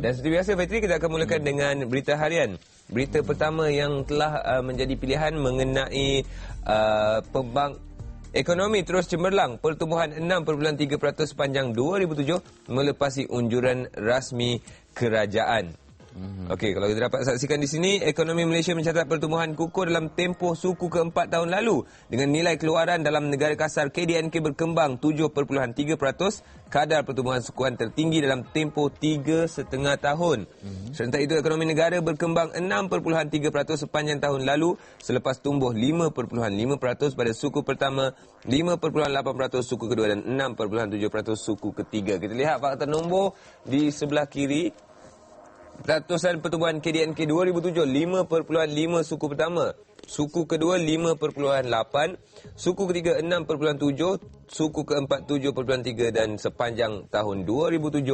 Dan seperti biasa, Fitri, kita akan mulakan dengan berita harian. Berita pertama yang telah menjadi pilihan mengenai pembang ekonomi terus cemerlang. Pertumbuhan 6.3% sepanjang 2007 melepasi unjuran rasmi kerajaan. Okey, kalau kita dapat saksikan di sini, ekonomi Malaysia mencatat pertumbuhan kukuh dalam tempoh suku keempat tahun lalu dengan nilai keluaran dalam negara kasar KDNK berkembang 7.3%, kadar pertumbuhan sukuan tertinggi dalam tempoh 3,5 tahun. Serentak itu, ekonomi negara berkembang 6.3% sepanjang tahun lalu selepas tumbuh 5.5% pada suku pertama, 5.8% suku kedua dan 6.7% suku ketiga. Kita lihat fakta nombor di sebelah kiri. Ratusan pertumbuhan KDNK 2007, 5.5 suku pertama, suku kedua 5.8, suku ketiga 6.7, suku keempat 7.3 dan sepanjang tahun 2007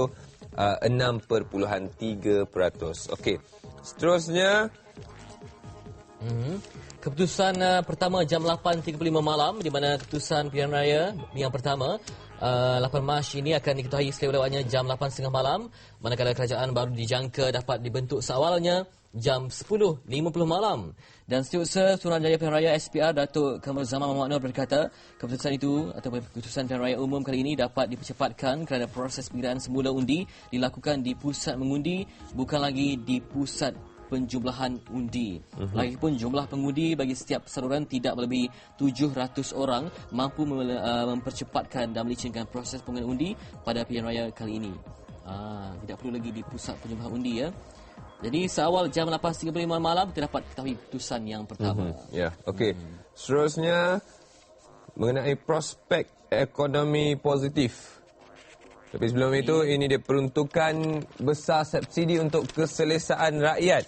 6.3%. Okey. Seterusnya keputusan pertama jam 8.35 malam, di mana keputusan pilihan raya yang pertama 8 Mac ini akan diketahui selewat-lewatnya jam 8.30 malam, manakala kerajaan baru dijangka dapat dibentuk seawalnya jam 10.50 malam. Dan Setiausaha Suruhanjaya Pilihan Raya SPR Datuk Kamal Zaman Muhammad Nur berkata, keputusan itu atau keputusan pilihan raya umum kali ini dapat dipercepatkan kerana proses penggiraan semula undi dilakukan di pusat mengundi, bukan lagi di pusat penjumlahan undi. Lagipun jumlah pengundi bagi setiap saluran tidak melebihi 700 orang mampu mempercepatkan dan melicin proses pengundian undi pada pilihan raya kali ini. Tidak perlu lagi di pusat penjumlahan undi ya. Jadi seawal jam 8.35 malam kita dapat ketahui keputusan yang pertama. Ya, okey. Seterusnya mengenai prospek ekonomi positif. Tapi sebelum itu, ini dia peruntukan besar subsidi untuk keselesaan rakyat.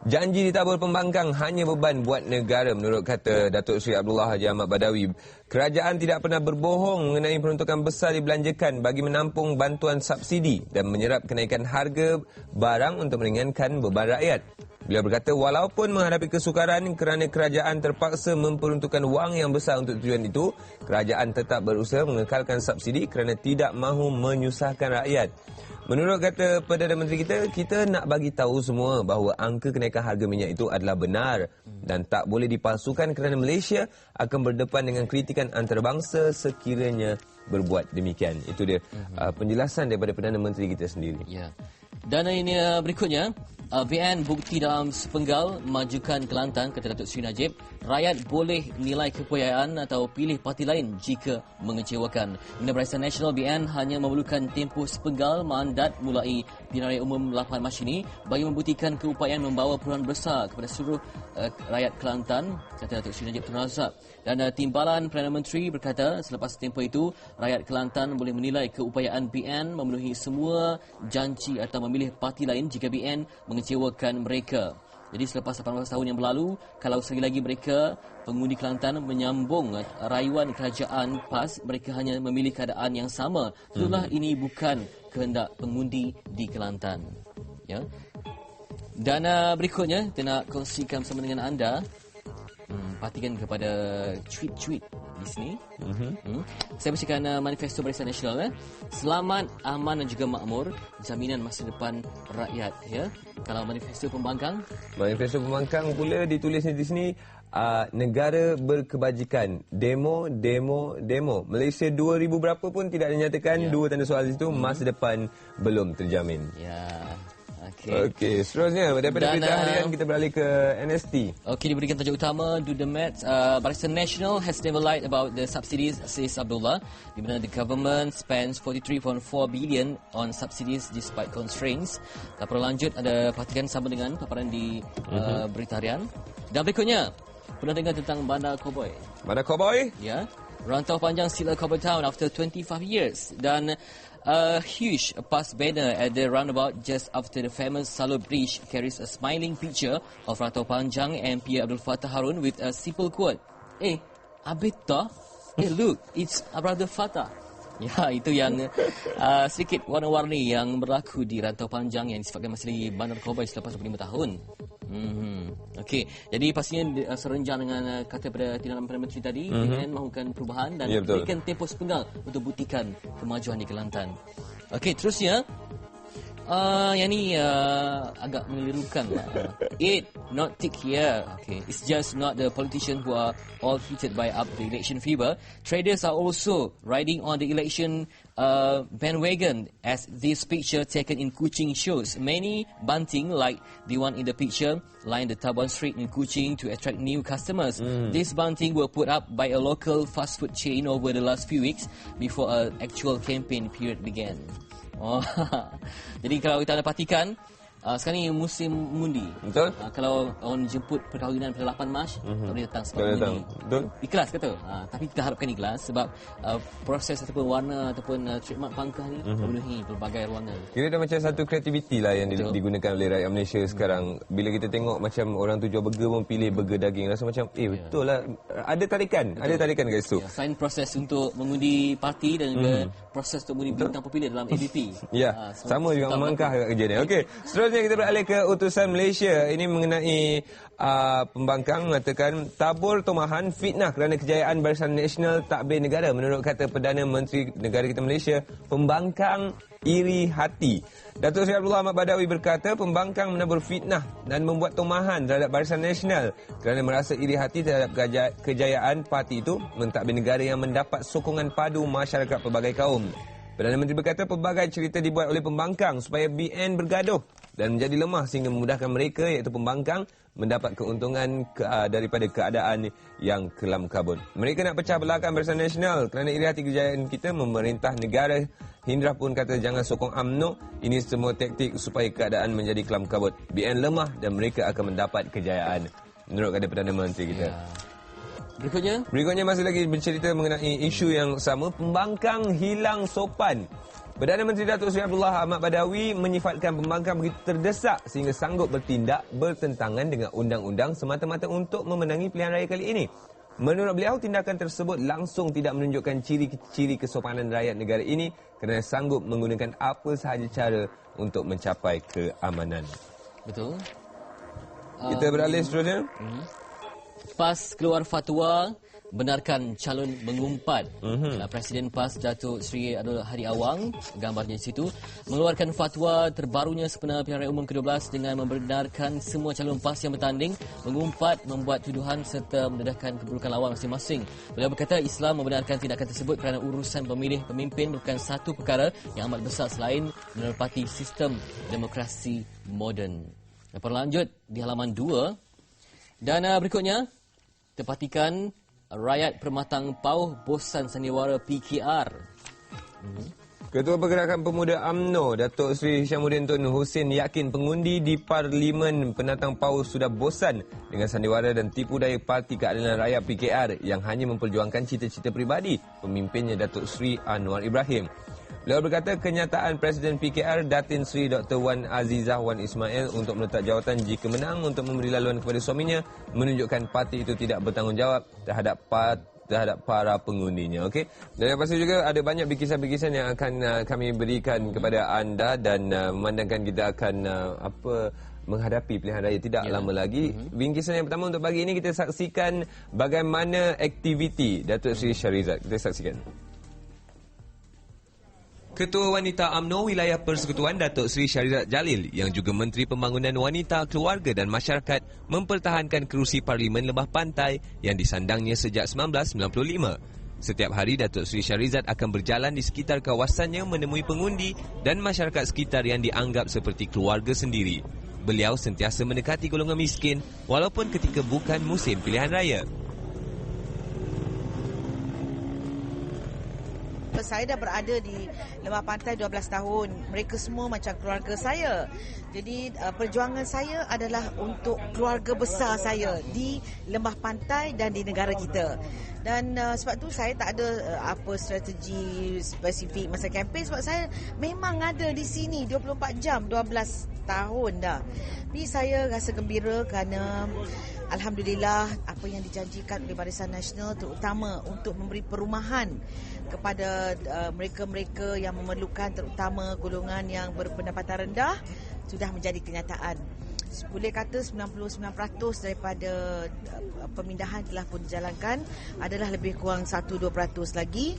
Janji ditabur pembangkang hanya beban buat negara, menurut kata Datuk Seri Abdullah Haji Ahmad Badawi. Kerajaan tidak pernah berbohong mengenai peruntukan besar dibelanjakan bagi menampung bantuan subsidi dan menyerap kenaikan harga barang untuk meringankan beban rakyat. Beliau berkata, walaupun menghadapi kesukaran kerana kerajaan terpaksa memperuntukkan wang yang besar untuk tujuan itu, kerajaan tetap berusaha mengekalkan subsidi kerana tidak mahu menyusahkan rakyat. Menurut kata Perdana Menteri kita nak bagi tahu semua bahawa angka kenaikan harga minyak itu adalah benar dan tak boleh dipalsukan kerana Malaysia akan berdepan dengan kritikan antarabangsa sekiranya berbuat demikian. Itu dia penjelasan daripada Perdana Menteri kita sendiri. Ya. Dan ini berikutnya, BN bukti dalam sepenggal majukan Kelantan, kata Datuk Seri Najib. Rakyat boleh nilai kepoyaan atau pilih parti lain jika mengecewakan. Bina Barisan Nasional BN hanya memerlukan tempoh sepenggal mandat mulai pilihan raya umum 8 Mac ini bagi membuktikan keupayaan membawa perubahan besar kepada seluruh rakyat Kelantan, kata Datuk Seri Najib Tun Razak. Dan timbalan Perdana Menteri berkata, selepas tempoh itu, rakyat Kelantan boleh menilai keupayaan BN memenuhi semua janji atau memilih parti lain jika BN mengecewakan mereka. Jadi selepas 18 tahun yang berlalu, kalau sekali lagi mereka, pengundi Kelantan, menyambung rayuan kerajaan PAS, mereka hanya memilih keadaan yang sama. Itulah ini bukan kehendak pengundi di Kelantan. Ya. Dan berikutnya, kita nak kongsikan bersama dengan anda. Perhatikan kepada tweet-tweet di sini. Saya bacakan manifesto Barisan Nasional. Selamat, aman dan juga makmur, jaminan masa depan rakyat. Ya. Kalau manifesto pembangkang? Manifesto pembangkang pula ditulisnya di sini, negara berkebajikan. Demo. Malaysia 2000 berapa pun tidak dinyatakan, dua tanda soal itu, masa depan belum terjamin. Ya. Okey, seterusnya daripada berita harian kita beralih ke NST. Okey, diberikan tajuk utama, Do the Maths. Barisan Nasional has never lied about the subsidies, says Abdullah. Di mana the government spends 43.4 billion on subsidies despite constraints. Laporan lanjut ada perhatikan sama dengan paparan di berita harian. Dan berikutnya, pernah dengar tentang Bandar Cowboy? Bandar Cowboy? Ya. Rantau panjang sila Cowboy Town after 25 years. Dan a huge pass banner at the roundabout just after the famous Salur Bridge carries a smiling picture of Rantau Panjang MP Abdul Fattah Harun with a simple quote. Abita? Look, it's Brother Fattah. Ya, itu yang sedikit warna-warni yang berlaku di Rantau Panjang yang disifatkan masih lagi Bandar Cowboy selepas 25 tahun. Okey, jadi pastinya serenjang dengan kata pada tindakan Perdana Menteri tadi, BN mahukan perubahan dan berikan tempoh sepenggal untuk buktikan kemajuan di Kelantan. Okey, terusnya Yang ni agak mengelirukan lah. It, not tick here. Okay, it's just not the politicians who are all heated by up the election fever. Traders are also riding on the election bandwagon, as this picture taken in Kuching shows. Many bunting like the one in the picture line the Tabon Street in Kuching to attract new customers. This bunting were put up by a local fast food chain over the last few weeks before an actual campaign period began. Oh, jadi kalau kita ada perhatikan, sekarang ni musim mengundi. Betul. Kalau orang jemput perkahwinan pada 8 Mac, tak boleh datang sebab mengundi. Betul. Ikhlas kata. Tapi kita harapkan ikhlas sebab proses ataupun warna ataupun trademark pangkah ni memenuhi pelbagai ruangan. Kira dah macam satu kreativiti lah yang digunakan oleh rakyat Malaysia sekarang. Bila kita tengok macam orang tu jual burger pun pilih burger daging. Rasa macam betul lah. Ada tarikan. Ada tarikan kat situ. Selain proses untuk mengundi parti dan juga proses untuk mengundi bintang pemilih dalam ABP. Ya, sama juga memangkah kerja ni. Okey, seterusnya kita beralih ke utusan Malaysia. Ini mengenai pembangkang mengatakan tabur tomahan fitnah kerana kejayaan Barisan Nasional Takbir Negara. Menurut kata Perdana Menteri Negara kita Malaysia, pembangkang iri hati. Datuk Seri Abdullah Ahmad Badawi berkata pembangkang menabur fitnah dan membuat tomahan terhadap Barisan Nasional kerana merasa iri hati terhadap kejayaan parti itu mentadbir negara yang mendapat sokongan padu masyarakat pelbagai kaum. Perdana Menteri berkata pelbagai cerita dibuat oleh pembangkang supaya BN bergaduh dan menjadi lemah sehingga memudahkan mereka iaitu pembangkang mendapat keuntungan daripada keadaan yang kelam kabut. Mereka nak pecah belahkan Barisan Nasional kerana iri hati kejayaan kita memerintah negara. Hindrah pun kata jangan sokong UMNO. Ini semua taktik supaya keadaan menjadi kelam kabut. BN lemah dan mereka akan mendapat kejayaan. Menurut kata Perdana Menteri kita. Berikutnya masih lagi bercerita mengenai isu yang sama. Pembangkang hilang sopan. Perdana Menteri Datuk Seri Abdullah Ahmad Badawi menyifatkan pembangkang begitu terdesak sehingga sanggup bertindak bertentangan dengan undang-undang semata-mata untuk memenangi pilihan raya kali ini. Menurut beliau, tindakan tersebut langsung tidak menunjukkan ciri-ciri kesopanan rakyat negara ini kerana sanggup menggunakan apa sahaja cara untuk mencapai keamanan. Betul. Kita beralih seterusnya. PAS keluar fatwa benarkan calon mengumpat. Presiden PAS Datuk Seri Abdul Hadi Awang, gambarnya di situ, mengeluarkan fatwa terbarunya sempena pilihan raya umum ke-12 dengan membenarkan semua calon PAS yang bertanding mengumpat, membuat tuduhan serta mendedahkan keburukan lawan masing-masing. Beliau berkata Islam membenarkan tindakan tersebut kerana urusan pemilih pemimpin bukan satu perkara yang amat besar selain menepati sistem demokrasi moden. Laporan lanjut di halaman 2. Dan berikutnya, terperhatikan rakyat Permatang Pauh bosan sandiwara PKR. Ketua Pergerakan Pemuda UMNO, Datuk Seri Hishamuddin Tun Hussein yakin pengundi di Parlimen Penatang Pauh sudah bosan dengan sandiwara dan tipu daya Parti Keadilan Rakyat PKR yang hanya memperjuangkan cita-cita peribadi pemimpinnya Datuk Seri Anwar Ibrahim. Beliau berkata kenyataan Presiden PKR Datin Seri Dr. Wan Azizah Wan Ismail untuk meletak jawatan jika menang untuk memberi laluan kepada suaminya menunjukkan parti itu tidak bertanggungjawab terhadap para pengundinya. Okey. Dan lepas itu juga ada banyak bikisan-bikisan yang akan kami berikan kepada anda dan memandangkan kita akan menghadapi pilihan raya tidak lama lagi. Bingkisan yang pertama untuk pagi ini kita saksikan bagaimana aktiviti Datuk Seri Shahrizad. Kita saksikan. Ketua Wanita UMNO Wilayah Persekutuan Datuk Seri Shahrizad Jalil yang juga Menteri Pembangunan Wanita, Keluarga dan Masyarakat mempertahankan kerusi Parlimen Lembah Pantai yang disandangnya sejak 1995. Setiap hari Datuk Seri Shahrizad akan berjalan di sekitar kawasannya menemui pengundi dan masyarakat sekitar yang dianggap seperti keluarga sendiri. Beliau sentiasa mendekati golongan miskin walaupun ketika bukan musim pilihan raya. Saya dah berada di Lembah Pantai 12 tahun. Mereka semua macam keluarga saya. Jadi perjuangan saya adalah untuk keluarga besar saya di Lembah Pantai dan di negara kita. Dan sebab tu saya tak ada apa strategi spesifik masa kempen sebab saya memang ada di sini 24 jam 12 tahun dah. Jadi saya rasa gembira kerana alhamdulillah apa yang dijanjikan oleh Barisan Nasional terutama untuk memberi perumahan kepada mereka-mereka yang memerlukan terutama golongan yang berpendapatan rendah sudah menjadi kenyataan. boleh kata 99% daripada pemindahan telah pun dijalankan, adalah lebih kurang 1-2% lagi.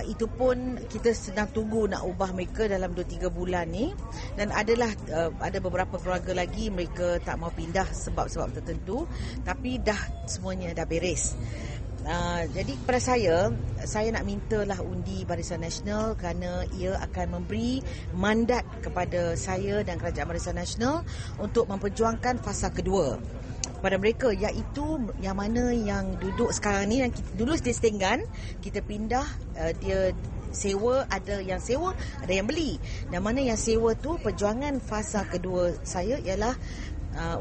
Itu pun kita sedang tunggu nak ubah mereka dalam 2-3 bulan ni, dan ada beberapa keluarga lagi mereka tak mau pindah sebab-sebab tertentu, tapi dah semuanya dah beres. Jadi kepada saya nak mintalah undi Barisan Nasional kerana ia akan memberi mandat kepada saya dan Kerajaan Barisan Nasional untuk memperjuangkan fasa kedua kepada mereka, iaitu yang mana yang duduk sekarang ni, yang dulu di Setenggan kita pindah, dia sewa, ada yang sewa, ada yang beli, dan mana yang sewa tu, perjuangan fasa kedua saya ialah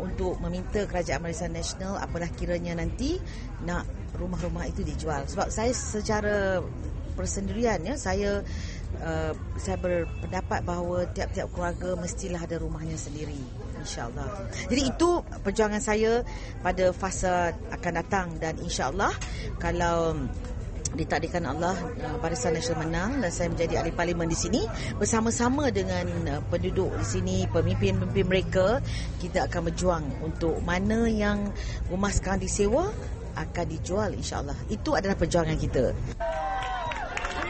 untuk meminta Kerajaan Barisan Nasional apalah kiranya nanti nak rumah-rumah itu dijual. Sebab saya secara persendirian, saya berpendapat bahawa tiap-tiap keluarga mestilah ada rumahnya sendiri, insya-Allah. Jadi itu perjuangan saya pada fasa akan datang, dan insya-Allah kalau ditakdirkan Allah Barisan Nasional menang dan saya menjadi ahli parlimen di sini, bersama-sama dengan penduduk di sini, pemimpin-pemimpin mereka, kita akan berjuang untuk mana yang rumah sekarang disewa akan dijual, insya-Allah. Itu adalah perjuangan kita.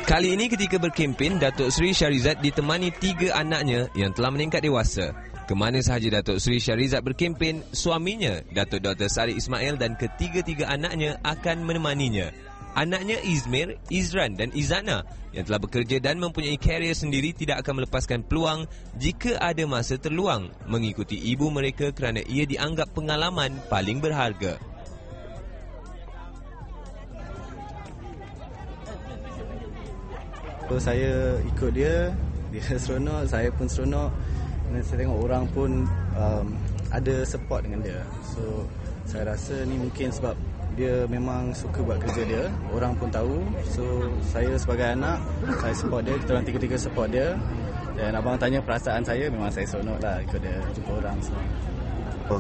Kali ini ketika berkempen, Datuk Seri Shahrizad ditemani 3 anaknya yang telah meningkat dewasa. Kemana sahaja Datuk Seri Shahrizad berkempen, suaminya Datuk Dr. Sari Ismail dan ketiga-tiga anaknya akan menemaninya. Anaknya Izmir, Izran dan Izana yang telah bekerja dan mempunyai karier sendiri tidak akan melepaskan peluang jika ada masa terluang mengikuti ibu mereka kerana ia dianggap pengalaman paling berharga. So, saya ikut dia seronok, saya pun seronok, dan saya tengok orang pun ada support dengan dia. So saya rasa ni mungkin sebab dia memang suka buat kerja dia, orang pun tahu. So saya sebagai anak, saya support dia, kita orang tiga-tiga support dia. Dan abang tanya perasaan saya, memang saya seronok lah ikut dia, jumpa orang semua.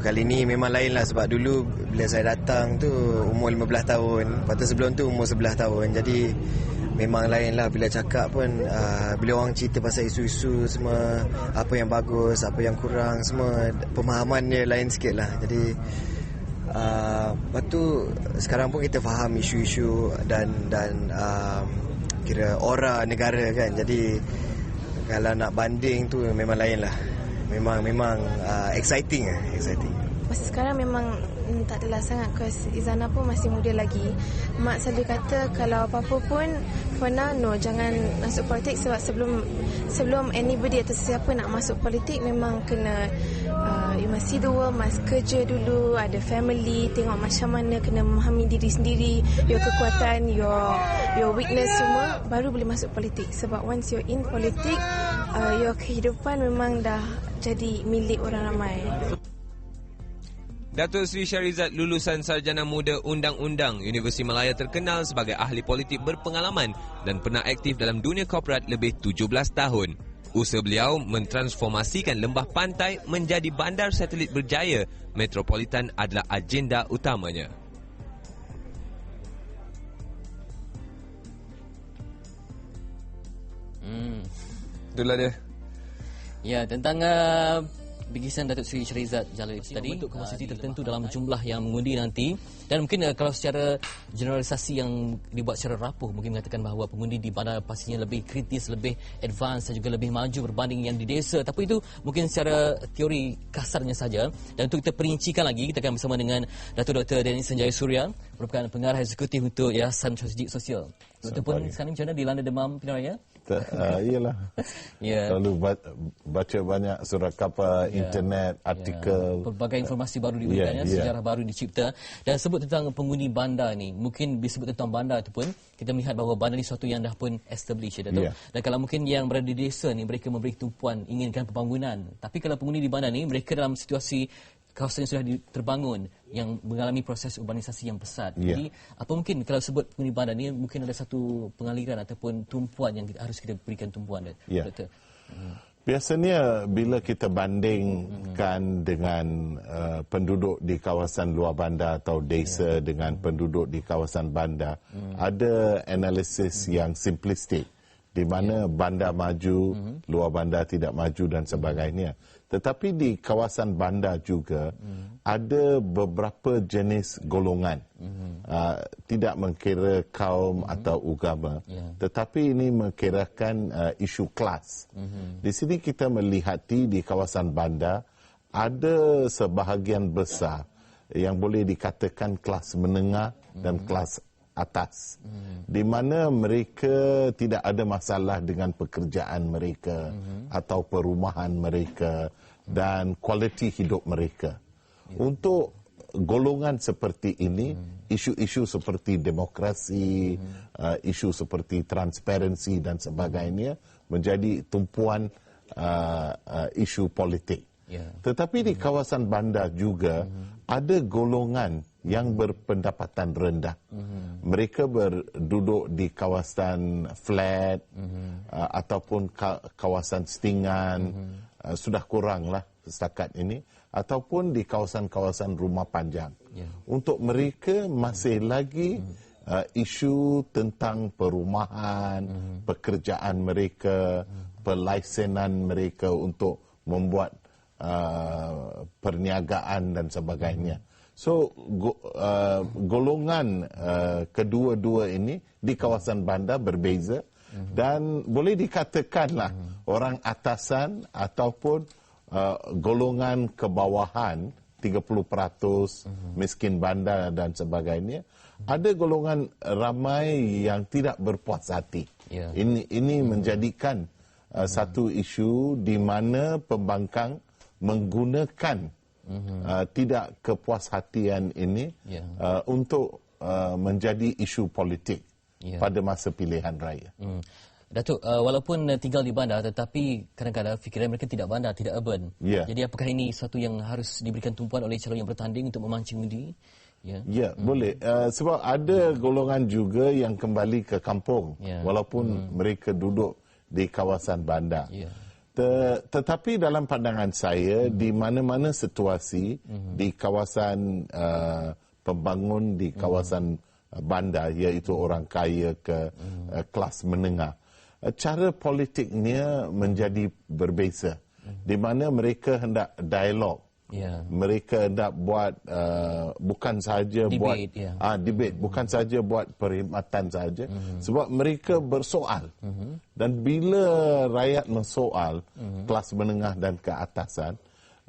Kali ni memang lain lah, sebab dulu bila saya datang tu umur 15 tahun, lepas tu sebelum tu umur 11 tahun. Jadi memang lain lah bila cakap pun, bila orang cerita pasal isu-isu semua, apa yang bagus, apa yang kurang, semua pemahaman dia lain sikit lah. Jadi lepas tu sekarang pun kita faham isu-isu dan kira aura negara kan. Jadi kalau nak banding tu memang lain lah. Memang exciting. Masa sekarang memang tak adalah sangat, because Izana pun masih muda lagi. Mak selalu kata kalau apa-apa pun for now, no, jangan masuk politik, sebab sebelum anybody atau sesiapa nak masuk politik memang kena you must see the world, must kerja dulu, ada family, tengok macam mana, kena memahami diri sendiri, your kekuatan, your weakness semua, baru boleh masuk politik. Sebab once you're in politik, your kehidupan memang dah jadi milik orang ramai. Datuk Seri Shahrizad lulusan Sarjana Muda Undang-Undang Universiti Malaya, terkenal sebagai ahli politik berpengalaman dan pernah aktif dalam dunia korporat lebih 17 tahun. Usaha beliau mentransformasikan lembah pantai menjadi bandar satelit berjaya metropolitan adalah agenda utamanya. Itulah dia. Ya, tentang bikisan Datuk Seri Shahrizad Jalil tadi, untuk komposisi tertentu dalam jumlah yang mengundi nanti. Dan mungkin kalau secara generalisasi yang dibuat secara rapuh, mungkin mengatakan bahawa pengundi di bandar pastinya lebih kritis, lebih advance dan juga lebih maju berbanding yang di desa. Tapi itu mungkin secara teori kasarnya saja. Dan untuk kita perincikan lagi, kita akan bersama dengan Datuk Dr. Dennis Sanjaya Surya, merupakan pengarah eksekutif untuk Yayasan Strategik Sosial. Doktor pun sekarang macam mana dilanda demam pilihan raya? Iyalah. Lalu baca banyak surat khabar, internet, artikel. Pelbagai informasi baru diberikan, sejarah baru dicipta. Dan sebut tentang pengundi bandar ni, mungkin disebut tentang bandar itu pun, kita melihat bahawa bandar ni sesuatu yang dah pun established. Dan kalau mungkin yang berada di desa ni, mereka memberi tumpuan, inginkan pembangunan. Tapi kalau pengundi di bandar ni, mereka dalam situasi kawasan yang sudah terbangun, yang mengalami proses urbanisasi yang pesat. Jadi apa mungkin kalau sebut pengundi bandar ni, mungkin ada satu pengaliran ataupun tumpuan yang harus kita berikan tumpuan, Doktor. Biasanya bila kita bandingkan dengan penduduk di kawasan luar bandar atau desa dengan penduduk di kawasan bandar, ada analisis yang simplistik. di mana bandar maju, luar bandar tidak maju dan sebagainya. Tetapi di kawasan bandar juga ada beberapa jenis golongan. Tidak mengkira kaum atau agama, tetapi ini mengkirakan isu kelas. Di sini kita melihati di kawasan bandar ada sebahagian besar yang boleh dikatakan kelas menengah dan kelas atas, di mana mereka tidak ada masalah dengan pekerjaan mereka atau perumahan mereka dan kualiti hidup mereka. Untuk golongan seperti ini, isu-isu seperti demokrasi, isu seperti transparansi dan sebagainya menjadi tumpuan isu politik. Tetapi di kawasan bandar juga ada golongan yang berpendapatan rendah. Mereka berduduk di kawasan flat ataupun kawasan setingan, sudah kuranglah setakat ini, ataupun di kawasan-kawasan rumah panjang. Untuk mereka masih lagi isu tentang perumahan, pekerjaan mereka, pelaisenan mereka untuk membuat perniagaan dan sebagainya. So golongan kedua-dua ini di kawasan bandar berbeza dan boleh dikatakanlah orang atasan ataupun golongan kebawahan 30% miskin bandar dan sebagainya, ada golongan ramai yang tidak berpuas hati. Ini menjadikan satu isu di mana pembangkang menggunakan tidak kepuashatian ini untuk menjadi isu politik pada masa pilihan raya. Datuk, walaupun tinggal di bandar tetapi kadang-kadang fikiran mereka tidak bandar, tidak urban. Jadi apakah ini satu yang harus diberikan tumpuan oleh calon yang bertanding untuk memancing undi? Boleh. Sebab ada golongan juga yang kembali ke kampung walaupun mereka duduk di kawasan bandar. Tetapi dalam pandangan saya, di mana-mana situasi di kawasan pembangun di kawasan bandar, iaitu orang kaya ke kelas menengah, cara politiknya menjadi berbeza. Di mana mereka hendak dialog, mereka hendak buat bukan sahaja buat debate, bukan sahaja buat perkhidmatan sahaja, sebab mereka bersoal. Dan bila rakyat mensoal kelas menengah dan keatasan,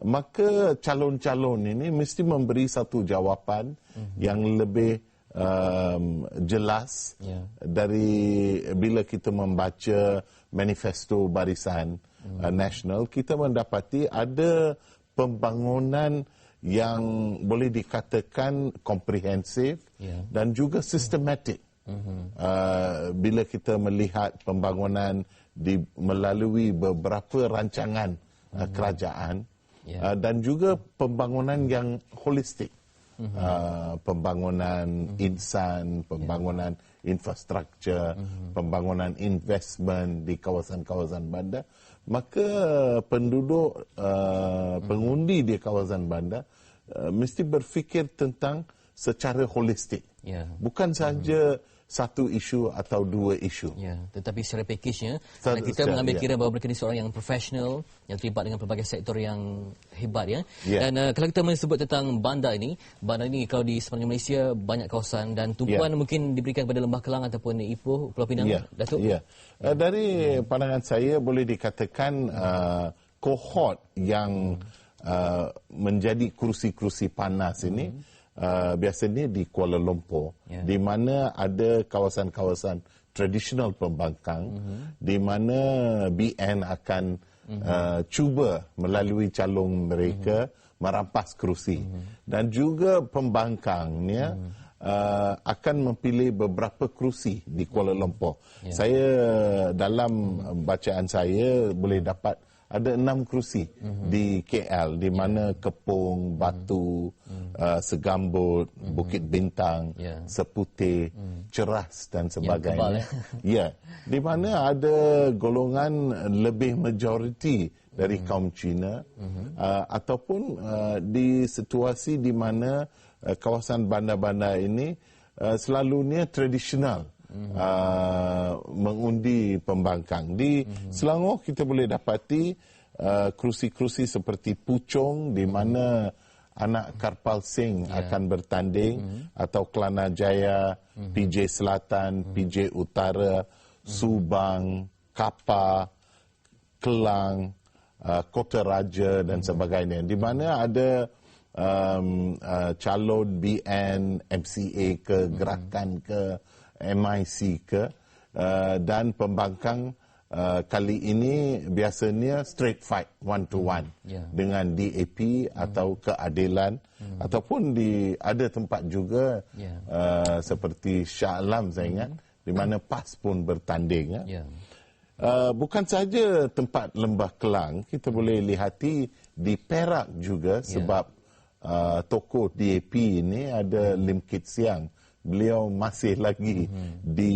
maka calon-calon ini mesti memberi satu jawapan yang lebih jelas dari bila kita membaca manifesto Barisan Nasional, kita mendapati ada pembangunan yang boleh dikatakan komprehensif dan juga sistematik. Bila kita melihat pembangunan melalui beberapa rancangan kerajaan dan juga pembangunan yang holistik. Pembangunan insan, pembangunan infrastruktur, pembangunan investment di kawasan-kawasan bandar, maka penduduk pengundi di kawasan bandar mesti berfikir tentang secara holistik. Bukan sahaja satu isu atau dua isu. Tetapi secara pakejnya, kita mengambil kira bahawa mereka ini seorang yang profesional, yang terlibat dengan pelbagai sektor yang hebat. Dan kalau kita menyebut tentang bandar ini kalau di sepanjang Malaysia banyak kawasan dan tumpuan mungkin diberikan kepada Lembah Kelang ataupun Ipoh, Pulau Pinang, Datuk? Dari pandangan saya boleh dikatakan kohort yang menjadi kursi-kursi panas ini biasanya di Kuala Lumpur, di mana ada kawasan-kawasan tradisional pembangkang, di mana BN akan cuba melalui calon mereka merampas kerusi. Dan juga pembangkangnya akan memilih beberapa kerusi di Kuala Lumpur. Saya dalam bacaan saya boleh dapat ada 6 kerusi di KL, di mana Kepung, Batu, Segambut, Bukit Bintang, Seputih, Ceras dan sebagainya. Di mana ada golongan lebih majoriti dari kaum Cina, ataupun di situasi di mana kawasan bandar-bandar ini selalunya tradisional mengundi pembangkang. Di Selangor kita boleh dapati kerusi-kerusi seperti Puchong di mana anak Karpal Singh akan bertanding, atau Kelana Jaya, PJ Selatan, PJ Utara, Subang, Kapa, Kelang, Kota Raja dan sebagainya, di mana ada calon BN, MCA ke, Gerakan ke, MIC ke, dan pembangkang kali ini biasanya straight fight, one to one, dengan DAP atau keadilan, ataupun ada tempat juga seperti Shah Alam saya ingat, di mana PAS pun bertanding. Bukan saja tempat Lembah Kelang, kita boleh lihati di Perak juga, sebab tokoh DAP ini ada Lim Kit Siang. Beliau masih lagi di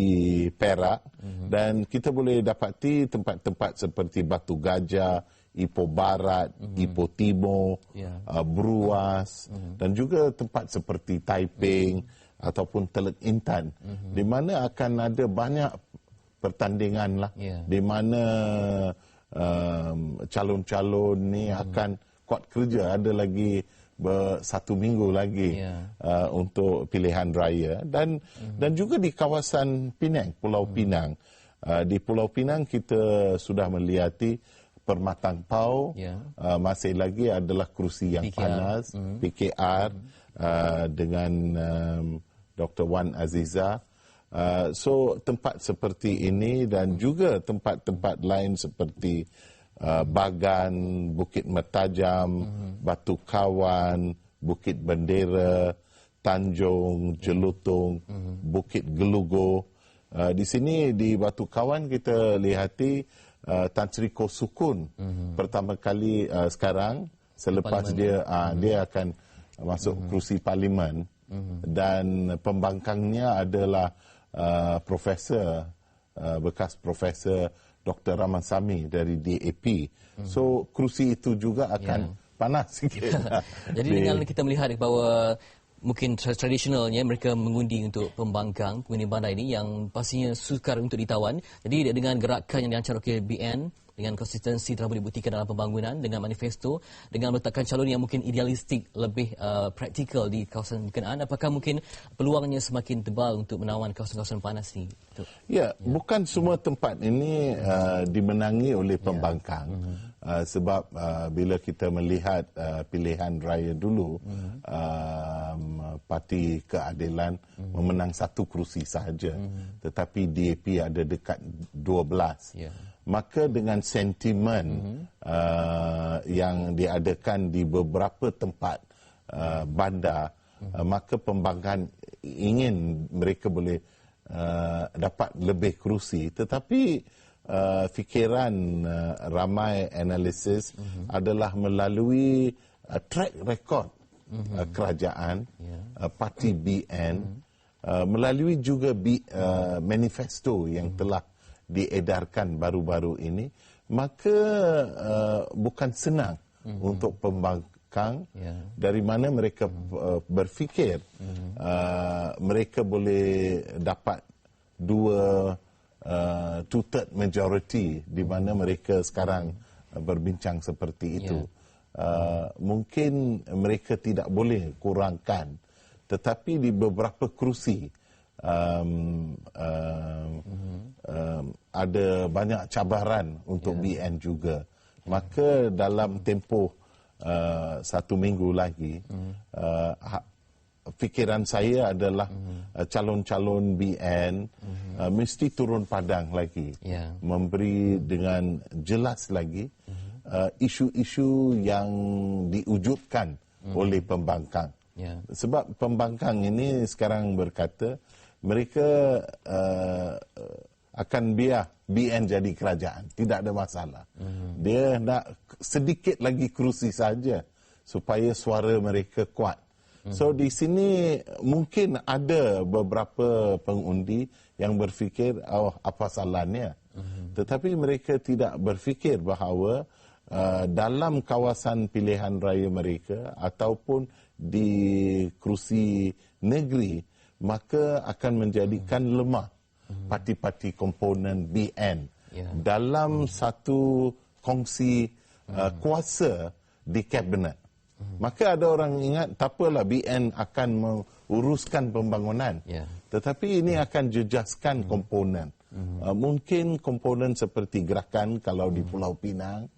Perak, dan kita boleh dapati tempat-tempat seperti Batu Gajah, Ipoh Barat, Ipoh Timur, Bruas, dan juga tempat seperti Taiping ataupun Teluk Intan, di mana akan ada banyak pertandingan lah, di mana calon-calon ni akan kuat kerja. Ada lagi 1 minggu lagi untuk pilihan raya, dan juga di kawasan Penang, Pulau Pinang. Di Pulau Pinang kita sudah melihati Permatang Pau, masih lagi adalah kerusi yang PKR. Panas, PKR, dengan Dr. Wan Aziza. So tempat seperti ini dan juga tempat-tempat lain seperti Bagan, Bukit Mertajam, Batu Kawan, Bukit Bendera, Tanjung, Jelutong, Bukit Gelugo. Di sini di Batu Kawan kita lihati Tan Sri Ko Sukun pertama kali sekarang selepas dia akan masuk kerusi parlimen, dan pembangkangnya adalah bekas profesor Dr. Ramansamy dari DAP. So kerusi itu juga akan panas sikit. Jadi dengan kita melihat bahawa mungkin tradisionalnya mereka mengundi untuk pembangkang pengundi bandar ini yang pastinya sukar untuk ditawan. Jadi dengan gerakan yang dilancarkan oleh BN, dengan konsistensi telah boleh buktikan dalam pembangunan, dengan manifesto, dengan meletakkan calon yang mungkin idealistik, lebih praktikal di kawasan berkenaan, apakah mungkin peluangnya semakin tebal untuk menawan kawasan-kawasan panas ni? Bukan semua tempat ini dimenangi oleh pembangkang. Sebab bila kita melihat pilihan raya dulu, Parti Keadilan memenang 1 kerusi sahaja, tetapi DAP ada dekat 12. Maka dengan sentimen yang diadakan di beberapa tempat bandar, maka pembangkang ingin mereka boleh dapat lebih kerusi. Tetapi fikiran ramai analisis adalah melalui track record kerajaan, parti BN, melalui juga manifesto yang telah diedarkan baru-baru ini, maka bukan senang untuk pembangkang dari mana mereka berfikir mereka boleh dapat 2/3 majority, di mana mereka sekarang berbincang seperti itu. Mungkin mereka tidak boleh kurangkan, tetapi di beberapa kerusi ada banyak cabaran untuk BN juga. Maka dalam tempoh 1 minggu lagi, fikiran saya adalah calon-calon BN mesti turun padang lagi, memberi dengan jelas lagi isu-isu yang diwujudkan oleh pembangkang. Sebab pembangkang ini sekarang berkata mereka akan biar BN jadi kerajaan, tidak ada masalah. Dia nak sedikit lagi kerusi saja supaya suara mereka kuat. So di sini mungkin ada beberapa pengundi yang berfikir, apa salahnya? Tetapi mereka tidak berfikir bahawa dalam kawasan pilihan raya mereka ataupun di kerusi negeri, maka akan menjadikan lemah parti-parti komponen BN dalam satu kongsi kuasa di kabinet. Maka ada orang ingat, tak apalah BN akan menguruskan pembangunan. Tetapi ini akan jejaskan komponen. Mungkin komponen seperti gerakan kalau di Pulau Pinang,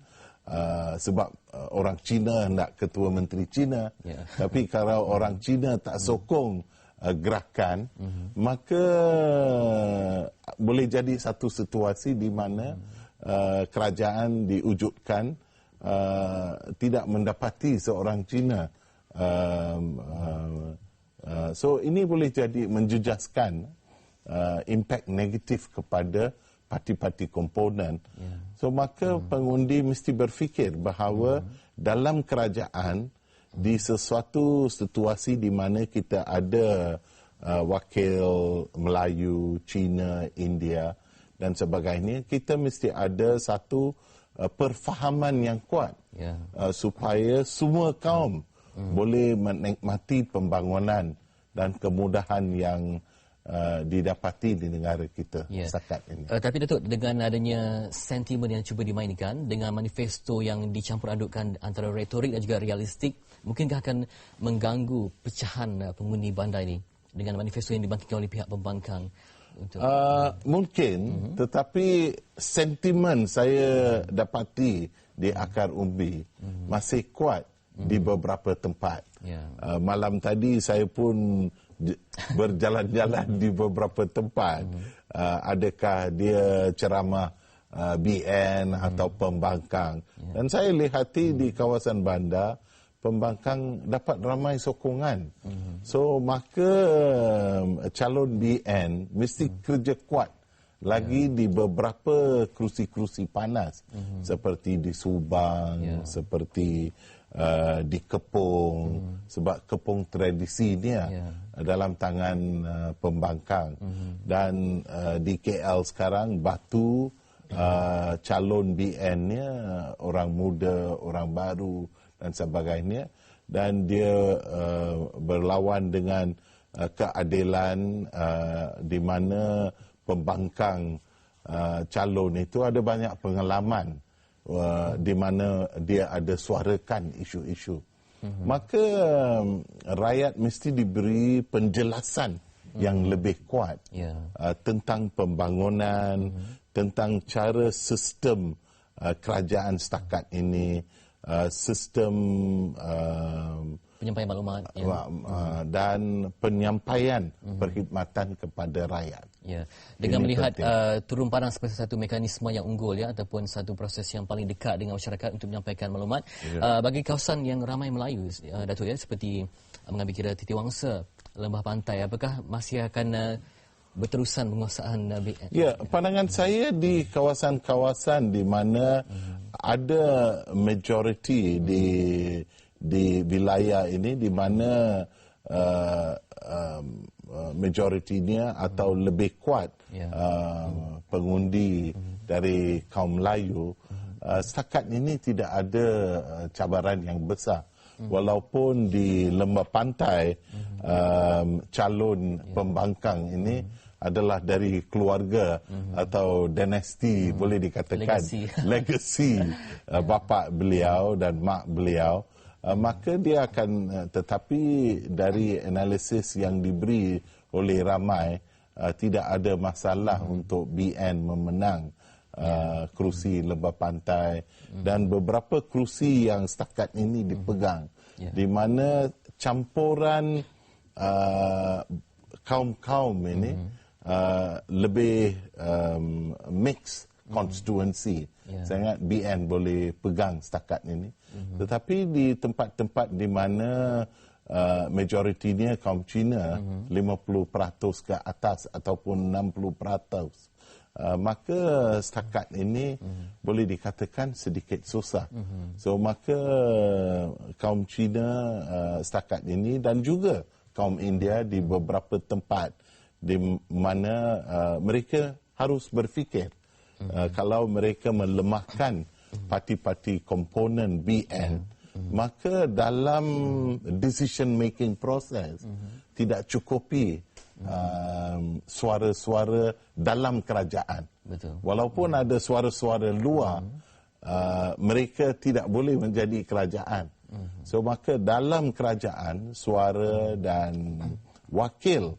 sebab orang Cina hendak ketua menteri Cina. Tapi kalau orang Cina tak sokong gerakan, maka boleh jadi satu situasi di mana kerajaan diwujudkan tidak mendapati seorang Cina. So ini boleh jadi menjejaskan impak negatif kepada parti-parti komponen. So maka pengundi mesti berfikir bahawa dalam kerajaan, di sesuatu situasi di mana kita ada wakil Melayu, Cina, India dan sebagainya, kita mesti ada satu perfahaman yang kuat supaya semua kaum boleh menikmati pembangunan dan kemudahan yang didapati di negara kita setakat ini. Tapi Datuk, dengan adanya sentimen yang cuba dimainkan dengan manifesto yang dicampur adukkan antara retorik dan juga realistik, mungkinkah akan mengganggu pecahan penghuni bandar ini dengan manifesto yang dibangkitkan oleh pihak pembangkang? Mungkin, tetapi sentimen saya dapati di akar umbi masih kuat di beberapa tempat. Malam tadi saya pun berjalan-jalan di beberapa tempat. Adakah dia ceramah BN atau pembangkang? Dan saya lihati di kawasan bandar, pembangkang dapat ramai sokongan. So maka calon BN mesti kerja kuat lagi di beberapa kerusi-kerusi panas seperti di Subang, seperti di Kepung, sebab Kepung tradisi ni dalam tangan pembangkang. Dan di KL sekarang Batu, calon BN-nya orang muda, orang baru dan sebagainya, dan dia berlawan dengan keadilan di mana pembangkang calon itu ada banyak pengalaman di mana dia ada suarakan isu-isu. Maka rakyat mesti diberi penjelasan yang lebih kuat tentang pembangunan, tentang cara sistem kerajaan setakat ini, sistem penyampaian maklumat dan penyampaian perkhidmatan kepada rakyat. Dengan ini melihat turun padang sebagai satu mekanisme yang unggul ataupun satu proses yang paling dekat dengan masyarakat untuk menyampaikan maklumat, bagi kawasan yang ramai Melayu, Datuk, seperti mengambil kira Titi Wangsa, Lembah Pantai, apakah masih akan berterusan penguasaan BN? Pandangan saya di kawasan-kawasan di mana ada majoriti di wilayah ini, di mana majoritinya atau lebih kuat pengundi dari kaum Melayu, setakat ini tidak ada cabaran yang besar. Walaupun di Lembah Pantai calon pembangkang ini adalah dari keluarga atau dinasti, boleh dikatakan legacy bapa beliau dan mak beliau, maka dia akan, tetapi dari analisis yang diberi oleh ramai, tidak ada masalah untuk BN memenang kerusi Lembah Pantai dan beberapa kerusi yang setakat ini dipegang, di mana campuran kaum-kaum ini lebih mix constituency. Saya ingat BN boleh pegang setakat ini. Tetapi di tempat-tempat di mana majoritinya kaum Cina, 50% ke atas ataupun 60%, maka setakat ini boleh dikatakan sedikit susah. So maka kaum Cina setakat ini dan juga kaum India di beberapa tempat di mana mereka harus berfikir kalau mereka melemahkan parti-parti komponen BN, maka dalam decision making process tidak cukupi suara-suara dalam kerajaan. Betul. Walaupun ada suara-suara luar, mereka tidak boleh menjadi kerajaan. So maka dalam kerajaan, suara dan wakil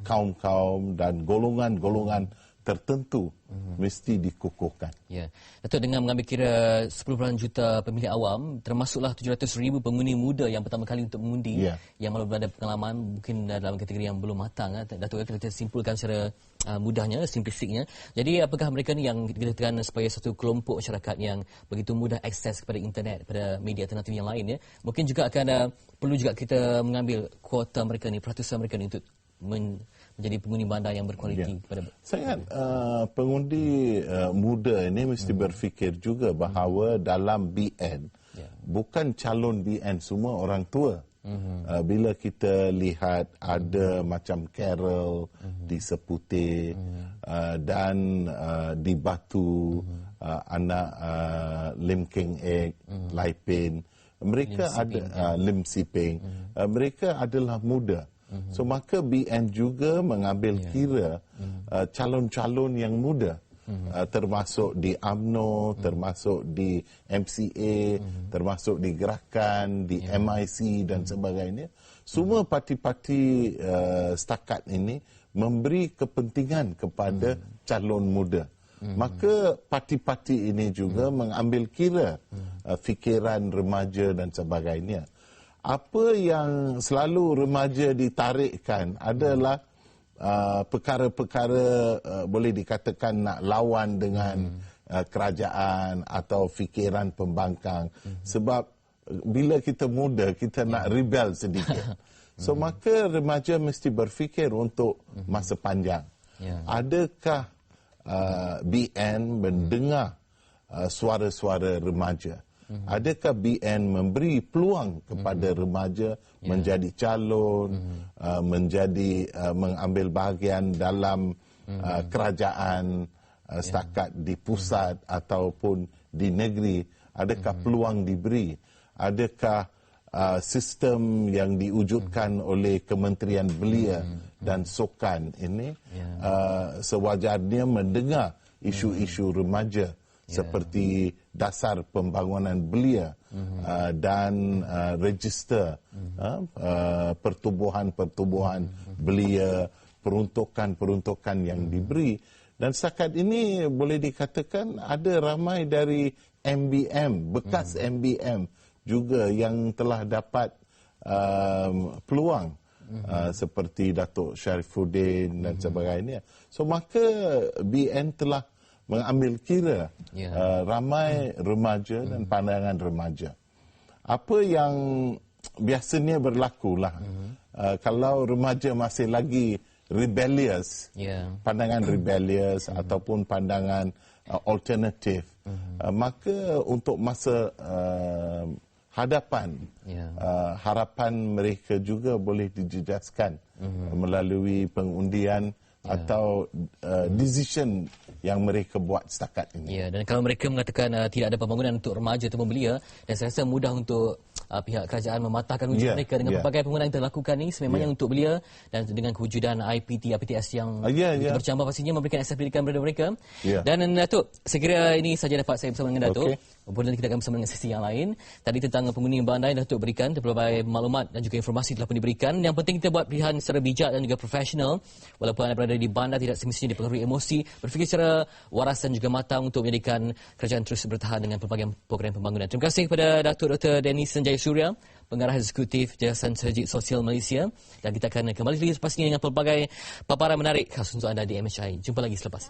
kaum-kaum dan golongan-golongan tertentu mesti dikukuhkan. Ya. Datuk, dengan mengambil kira 10 juta pemilih awam, termasuklah 700,000 pengundi muda yang pertama kali untuk mengundi, yang malah berada pengalaman mungkin dalam kategori yang belum matang. Datuk, kita simpulkan secara mudahnya, simplistiknya. Jadi apakah mereka ni yang kita katakan sebagai satu kelompok masyarakat yang begitu mudah akses kepada internet, kepada media alternatif yang lain, ya? Mungkin juga akan perlu juga kita mengambil kuota mereka ni, peratusan mereka ni untuk menjadi pengundi bandar yang berkualiti. Saya ingat pengundi muda ini mesti berfikir juga bahawa dalam BN, bukan calon BN semua orang tua. Bila kita lihat ada macam Carol di Seputih dan di Batu, anak Lim Keng Ek, Lai Pin, mereka ada Lim Siping, mereka adalah muda. So maka BN juga mengambil kira calon-calon yang muda, termasuk di UMNO, termasuk di MCA, termasuk di Gerakan, di MIC dan sebagainya. Semua parti-parti setakat ini memberi kepentingan kepada calon muda. Maka parti-parti ini juga mengambil kira fikiran remaja dan sebagainya. Apa yang selalu remaja ditarikkan adalah perkara-perkara boleh dikatakan nak lawan dengan kerajaan atau fikiran pembangkang. Sebab bila kita muda, kita nak rebel sedikit. So maka remaja mesti berfikir untuk masa panjang. Adakah BN mendengar suara-suara remaja? Adakah BN memberi peluang kepada remaja menjadi calon, mengambil bahagian dalam kerajaan setakat di pusat ataupun di negeri? Adakah peluang diberi? Adakah sistem yang diwujudkan oleh Kementerian Belia dan Sukan ini sewajarnya mendengar isu-isu remaja seperti dasar pembangunan belia dan register pertubuhan-pertubuhan belia, peruntukan-peruntukan yang diberi. Dan setakat ini boleh dikatakan ada ramai dari MBM, bekas MBM juga yang telah dapat peluang seperti Datuk Sharifuddin dan sebagainya. So maka BN telah mengambil kira ramai remaja dan pandangan remaja. Apa yang biasanya berlakulah kalau remaja masih lagi rebellious, pandangan rebellious ataupun pandangan alternatif, maka untuk masa hadapan, harapan mereka juga boleh dijejaskan melalui pengundian atau decision yang mereka buat setakat ini. Ya, dan kalau mereka mengatakan tidak ada pembangunan untuk remaja atau belia, dan saya rasa mudah untuk pihak kerajaan mematahkan wujud mereka dengan pelbagai pembangunan yang dilakukan ini sememangnya untuk belia, dan dengan kewujudan IPT, APTS yang bercambah pastinya memberikan akses pendidikan kepada mereka. Dan Datuk, saya kira ini saja dapat saya bersama dengan Datuk. Kemudian kita akan bersama dengan sesi yang lain. Tadi tentang pengundi bandar yang Datuk berikan, pelbagai maklumat dan juga informasi telah pun diberikan. Yang penting kita buat pilihan secara bijak dan juga profesional. Walaupun anda berada di bandar, tidak semestinya dipengaruhi emosi. Berfikir secara waras dan juga matang untuk menjadikan kerajaan terus bertahan dengan pelbagai program pembangunan. Terima kasih kepada Datuk Dr. Dennis Jaya Surya, Pengarah Eksekutif Yayasan Strategik Sosial Malaysia. Dan kita akan kembali lagi selepas ini dengan pelbagai paparan menarik khas untuk anda di MHI. Jumpa lagi selepas ini.